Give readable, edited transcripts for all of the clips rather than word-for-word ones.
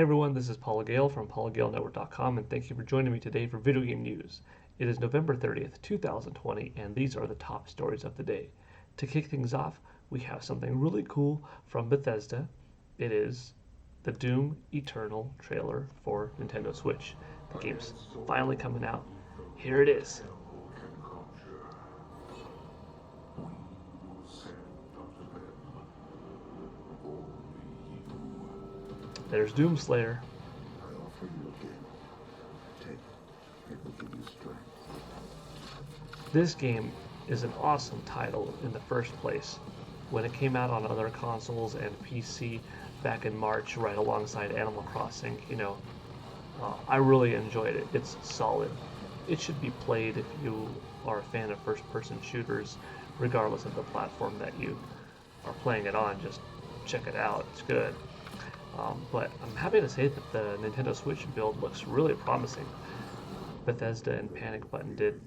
everyone, this is Paul Gale from paulgalenetwork.com, and thank you for joining me today for video game news. It is November 30th, 2020, and these are the top stories of the day. To kick things off, we have something really cool from Bethesda. It is the Doom Eternal trailer for Nintendo Switch. The game's finally coming out. Here it is. There's Doomslayer. This game is an awesome title in the first place. When it came out on other consoles and PC back in March, right alongside Animal Crossing, I really enjoyed it. It's solid. It should be played if you are a fan of first-person shooters, regardless of the platform that you are playing it on. Just check it out. It's good. But I'm happy to say that the Nintendo Switch build looks really promising. Bethesda and Panic Button did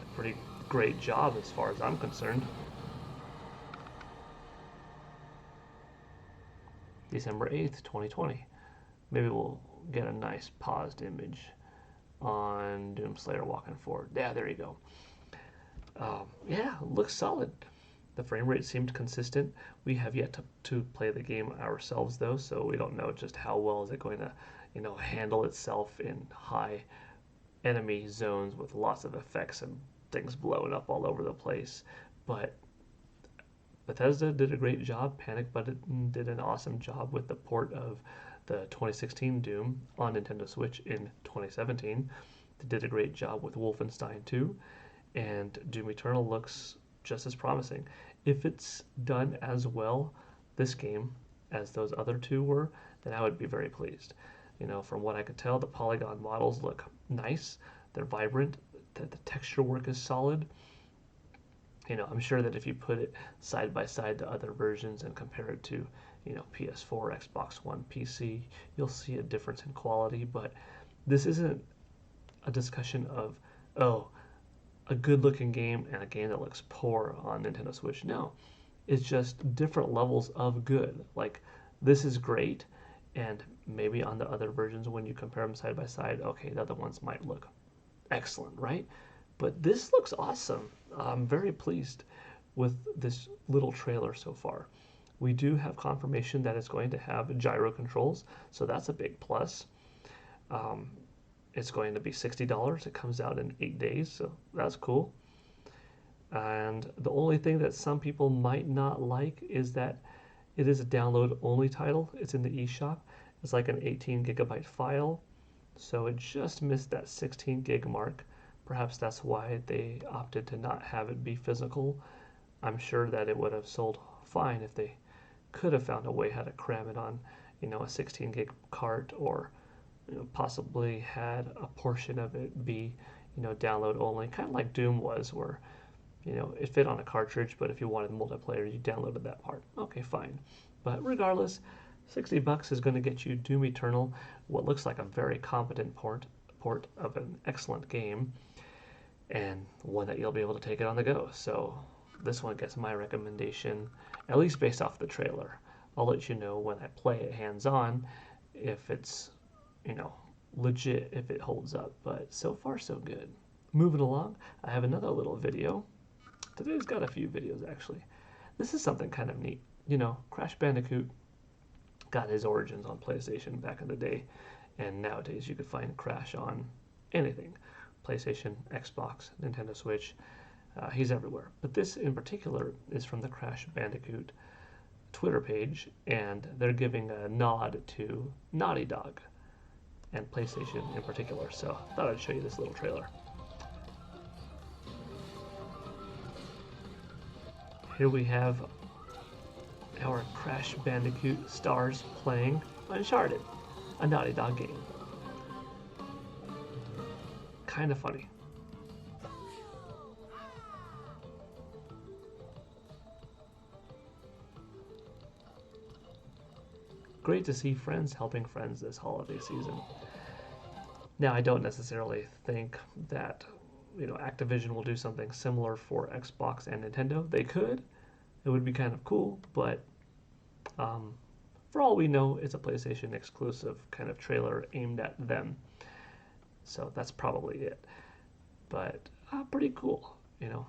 a pretty great job as far as I'm concerned. December 8th, 2020. Maybe we'll get a nice paused image on Doomslayer walking forward. Yeah, there you go. Yeah, looks solid. The frame rate seemed consistent. We have yet to play the game ourselves though, so we don't know just how well is it going to, handle itself in high enemy zones with lots of effects and things blowing up all over the place. But Bethesda did a great job. Panic Button did an awesome job with the port of the 2016 Doom on Nintendo Switch in 2017. They did a great job with Wolfenstein 2, and Doom Eternal looks just as promising. If it's done as well, this game, as those other two were, then I would be very pleased. From what I could tell, the polygon models look nice. They're vibrant. The texture work is solid. I'm sure that if you put it side by side to other versions and compare it to, PS4, Xbox One, PC, you'll see a difference in quality. But this isn't a discussion of, a good-looking game and a game that looks poor on Nintendo Switch. No, it's just different levels of good. Like, this is great, and maybe on the other versions, when you compare them side by side, okay, the other ones might look excellent, right? But this looks awesome. I'm very pleased with this little trailer so far. We do have confirmation that it's going to have gyro controls, so that's a big plus. It's going to be $60. It comes out in 8 days, so that's cool. And the only thing that some people might not like is that it is a download-only title. It's in the eShop. It's like an 18 gigabyte file, so it just missed that 16 gig mark. Perhaps that's why they opted to not have it be physical. I'm sure that it would have sold fine if they could have found a way how to cram it on, a 16 gig cart, or possibly had a portion of it be, download only, kind of like Doom was, where, it fit on a cartridge, but if you wanted multiplayer, you downloaded that part. Okay, fine. But regardless, $60 is going to get you Doom Eternal, what looks like a very competent port of an excellent game, and one that you'll be able to take it on the go. So this one gets my recommendation, at least based off the trailer. I'll let you know when I play it hands-on if it's legit, if it holds up, but so far so good. Moving along, I have another little video. Today's got a few videos actually. This is something kind of neat. Crash Bandicoot got his origins on PlayStation back in the day, and nowadays you could find Crash on anything. PlayStation, Xbox, Nintendo Switch, he's everywhere. But this in particular is from the Crash Bandicoot Twitter page, and they're giving a nod to Naughty Dog and PlayStation in particular. So I thought I'd show you this little trailer. Here we have our Crash Bandicoot stars playing Uncharted, a Naughty Dog game. Kind of funny. Great to see friends helping friends this holiday season. Now, I don't necessarily think that Activision will do something similar for Xbox and Nintendo. They could. It would be kind of cool, but For all we know, it's a PlayStation exclusive kind of trailer aimed at them. So that's probably it. But pretty cool, you know.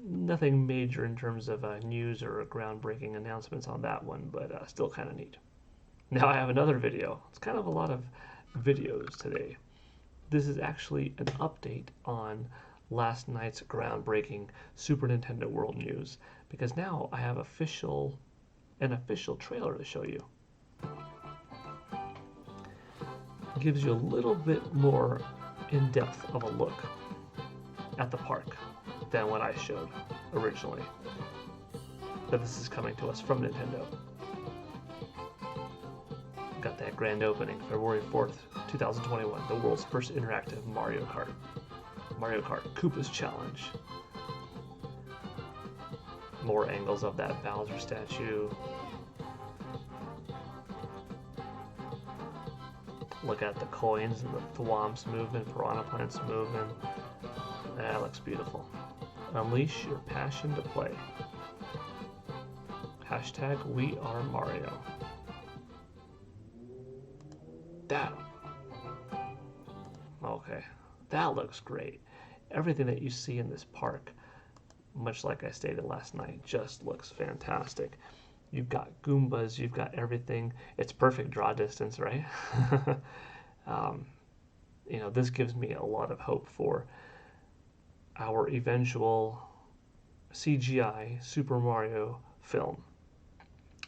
Nothing major in terms of news or groundbreaking announcements on that one, but still kind of neat. Now I have another video. It's kind of a lot of videos today. This is actually an update on last night's groundbreaking Super Nintendo World News, because now I have an official trailer to show you. It gives you a little bit more in-depth of a look at the park than what I showed originally. But this is coming to us from Nintendo. Got that grand opening, February 4th, 2021, the world's first interactive Mario Kart. Mario Kart Koopa's Challenge. More angles of that Bowser statue. Look at the coins and the thwomps moving, piranha plants moving. That looks beautiful. Unleash your passion to play. Hashtag We Are Mario. That. Okay. That looks great. Everything that you see in this park, much like I stated last night, just looks fantastic. You've got Goombas, you've got everything. It's perfect draw distance, right? This gives me a lot of hope for our eventual CGI Super Mario film.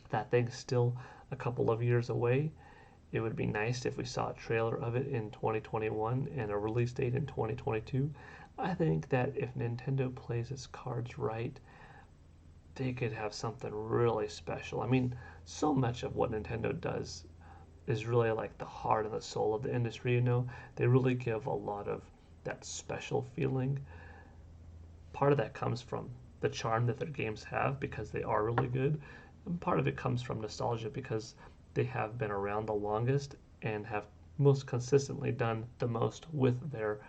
That thing's still a couple of years away. It would be nice if we saw a trailer of it in 2021 and a release date in 2022. I think that if Nintendo plays its cards right, they could have something really special. I mean, so much of what Nintendo does is really like the heart and the soul of the industry, you know? They really give a lot of that special feeling. Part of that comes from the charm that their games have because they are really good. And part of it comes from nostalgia because they have been around the longest and have most consistently done the most with their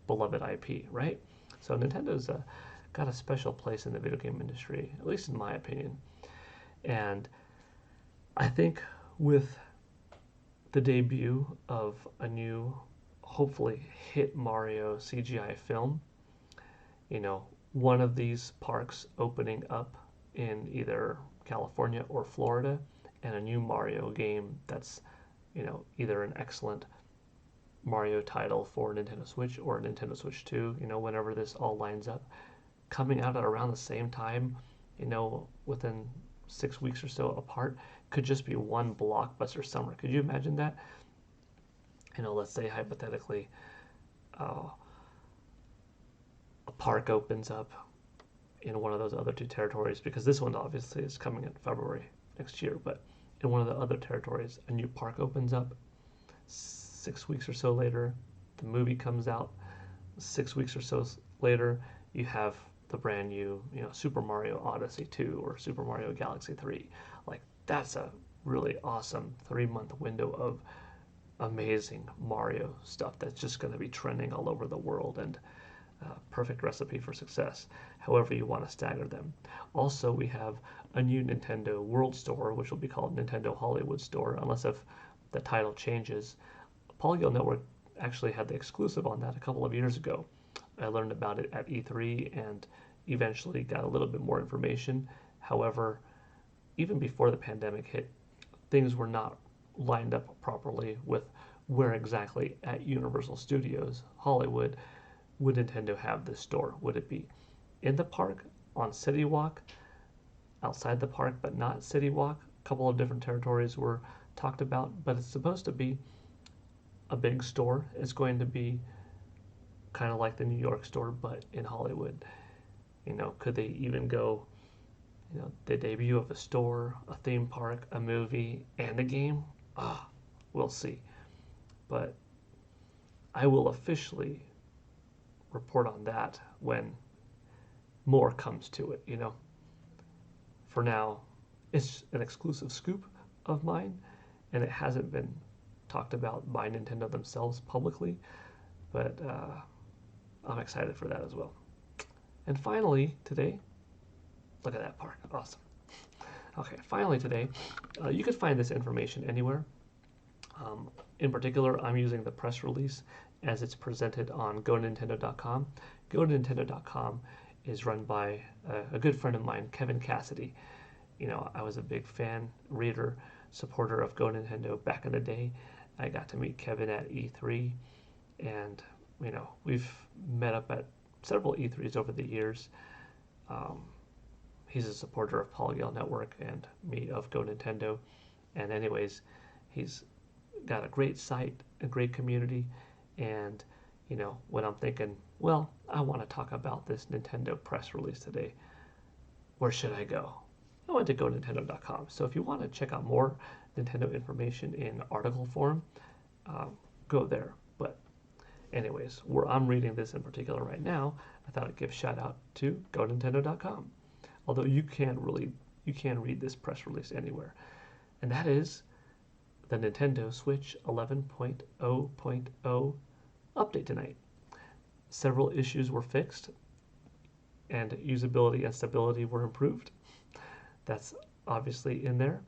beloved IP, right? So Nintendo's got a special place in the video game industry, at least in my opinion. And I think with the debut of a new, hopefully hit Mario CGI film, one of these parks opening up in either California or Florida, and a new Mario game that's, either an excellent Mario title for Nintendo Switch or Nintendo Switch 2, whenever this all lines up, coming out at around the same time, within 6 weeks or so apart, could just be one blockbuster summer. Could you imagine that? Let's say hypothetically, a park opens up in one of those other two territories, because this one obviously is coming in February next year, but in one of the other territories, a new park opens up. 6 weeks or so later, the movie comes out. 6 weeks or so later, you have the brand new, Super Mario Odyssey 2 or Super Mario Galaxy 3. Like, that's a really awesome 3-month window of amazing Mario stuff that's just going to be trending all over the world, and perfect recipe for success, however you want to stagger them. Also, we have a new Nintendo World Store, which will be called Nintendo Hollywood Store, unless if the title changes. Paul Gale Network actually had the exclusive on that a couple of years ago. I learned about it at E3 and eventually got a little bit more information. However, even before the pandemic hit, things were not lined up properly with where exactly at Universal Studios Hollywood would Nintendo have this store. Would it be in the park, on City Walk, outside the park but not City Walk? A couple of different territories were talked about, but it's supposed to be a big store. It's going to be kind of like the New York store, but in Hollywood. Could they even go, the debut of a store, a theme park, a movie, and a game? We'll see. But I will officially report on that when more comes to it, For now, it's an exclusive scoop of mine, and it hasn't been talked about by Nintendo themselves publicly, but I'm excited for that as well. And finally, today, look at that park. Awesome. Okay, finally today, you could find this information anywhere. In particular, I'm using the press release as it's presented on GoNintendo.com. GoNintendo.com is run by a good friend of mine, Kevin Cassidy. You know, I was a big fan, reader, supporter of Go Nintendo back in the day. I got to meet Kevin at E3, and you know, we've met up at several E3s over the years. Um, he's a supporter of Paul Gale Network and me of Go Nintendo. And anyways, he's got a great site, a great community, and you know, when I'm thinking, well, I want to talk about this Nintendo press release today, where should I go? I went to GoNintendo.com. So if you want to check out more Nintendo information in article form, go there. But anyways, where I'm reading this in particular right now, I thought I'd give a shout out to GoNintendo.com. Although you can read this press release anywhere, and that is the Nintendo Switch 11.0.0 update tonight. Several issues were fixed, and usability and stability were improved. That's obviously in there.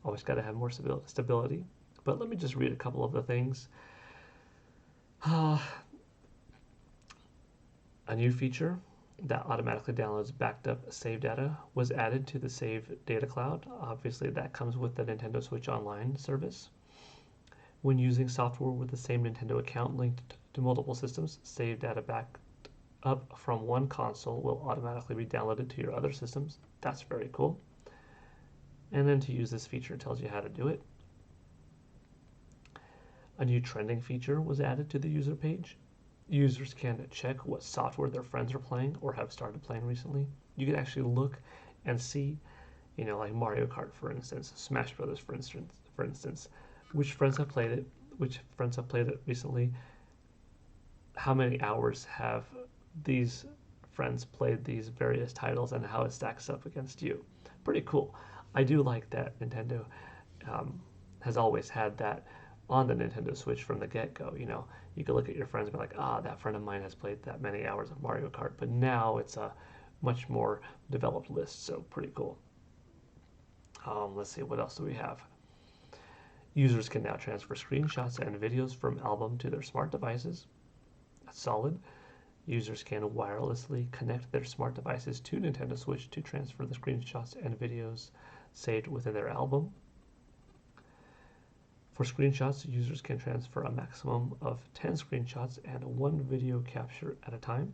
Always got to have more stability. But let me just read a couple of the things. A new feature that automatically downloads backed up save data was added to the Save Data Cloud. Obviously, that comes with the Nintendo Switch Online service. When using software with the same Nintendo account linked to multiple systems, save data backed up from one console will automatically be downloaded to your other systems. That's very cool. And then to use this feature, it tells you how to do it. A new trending feature was added to the user page. Users can check what software their friends are playing or have started playing recently. You can actually look and see, you know, like Mario Kart, for instance, Smash Brothers, for instance, which friends have played it, recently, how many hours have these friends played these various titles, and how it stacks up against you. Pretty cool. I do like that Nintendo has always had that on the Nintendo Switch from the get-go. You know, you can look at your friends and be like, that friend of mine has played that many hours of Mario Kart, but now it's a much more developed list, so pretty cool. Let's see, what else do we have? Users can now transfer screenshots and videos from album to their smart devices. That's solid. Users can wirelessly connect their smart devices to Nintendo Switch to transfer the screenshots and videos saved within their album. For screenshots, users can transfer a maximum of 10 screenshots and one video capture at a time.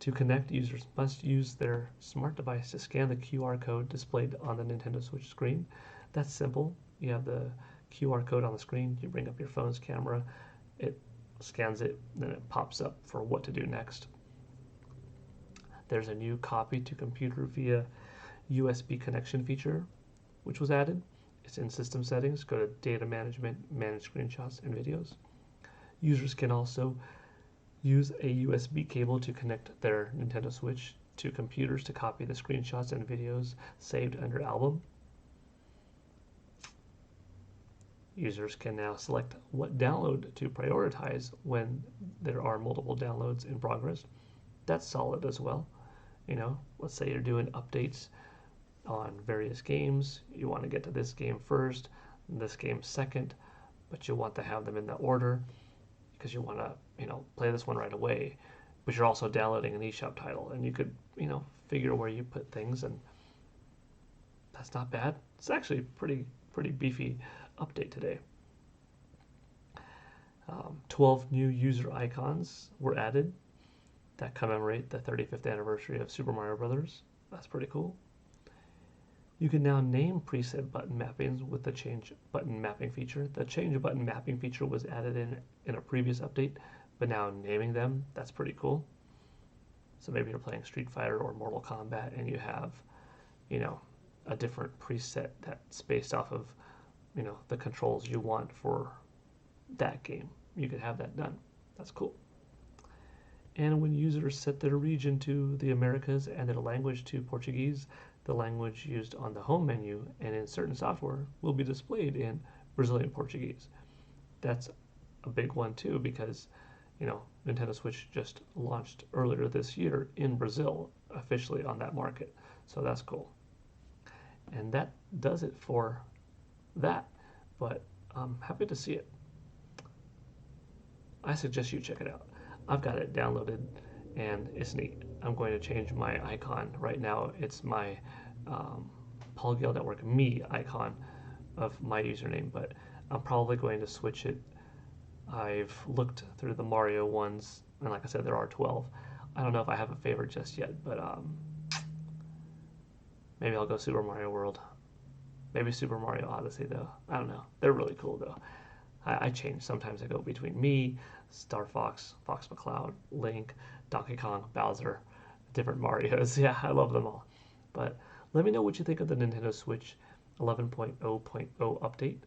To connect, users must use their smart device to scan the QR code displayed on the Nintendo Switch screen. That's simple. You have the QR code on the screen, you bring up your phone's camera, it scans it, then it pops up for what to do next. There's a new copy to computer via USB connection feature, which was added. It's in system settings. Go to data management, manage screenshots and videos. Users can also use a USB cable to connect their Nintendo Switch to computers to copy the screenshots and videos saved under album. Users can now select what download to prioritize when there are multiple downloads in progress. That's solid as well. You know, let's say you're doing updates on various games. You want to get to this game first, this game second, but you want to have them in the order because you want to, you know, play this one right away, but you're also downloading an eShop title, and you could, you know, figure where you put things, and that's not bad. It's actually pretty beefy update today. 12 new user icons were added that commemorate the 35th anniversary of Super Mario Bros. That's pretty cool. You can now name preset button mappings with the change button mapping feature. The change button mapping feature was added in a previous update, but now naming them, that's pretty cool. So maybe you're playing Street Fighter or Mortal Kombat and you have, you know, a different preset that's based off of, you know, the controls you want for that game. You could have that done. That's cool. And when users set their region to the Americas and their language to Portuguese, the language used on the home menu and in certain software will be displayed in Brazilian Portuguese. That's a big one too, because, you know, Nintendo Switch just launched earlier this year in Brazil, officially on that market. So that's cool. And that does it for that. But I'm happy to see it. I suggest you check it out. I've got it downloaded and it's neat. I'm going to change my icon. Right now, it's my Paul Gale Network me icon of my username, but I'm probably going to switch it. I've looked through the Mario ones, and like I said, there are 12. I don't know if I have a favorite just yet, but maybe I'll go Super Mario World. Maybe Super Mario Odyssey, though. I don't know. They're really cool, though. I change. Sometimes I go between me, Star Fox, Fox McCloud, Link, Donkey Kong, Bowser, different Marios. Yeah, I love them all. But let me know what you think of the Nintendo Switch 11.0.0 update.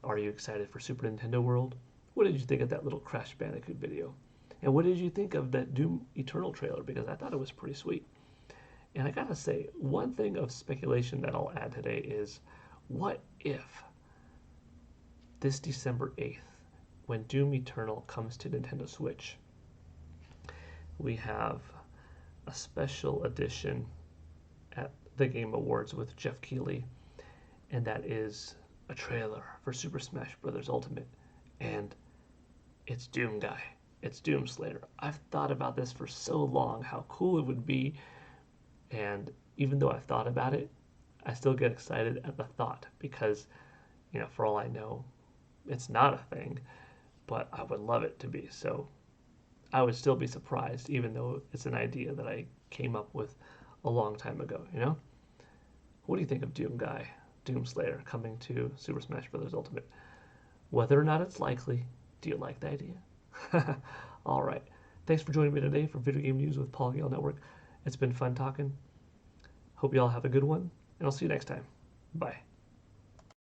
Are you excited for Super Nintendo World? What did you think of that little Crash Bandicoot video? And what did you think of that Doom Eternal trailer? Because I thought it was pretty sweet. And I gotta say, one thing of speculation that I'll add today is, what if this December 8th, when Doom Eternal comes to Nintendo Switch, we have a special edition at the Game Awards with Jeff Keighley, and that is a trailer for Super Smash Bros. Ultimate, and it's Doom Guy. It's Doom Slayer. I've thought about this for so long, how cool it would be, and even though I've thought about it, I still get excited at the thought because, for all I know, it's not a thing, but I would love it to be. So I would still be surprised, even though it's an idea that I came up with a long time ago. What do you think of Doom Guy, Doom Slayer coming to Super Smash Bros. Ultimate? Whether or not it's likely, do you like the idea? All right. Thanks for joining me today for Video Game News with Paul Gale Network. It's been fun talking. Hope you all have a good one, and I'll see you next time. Bye.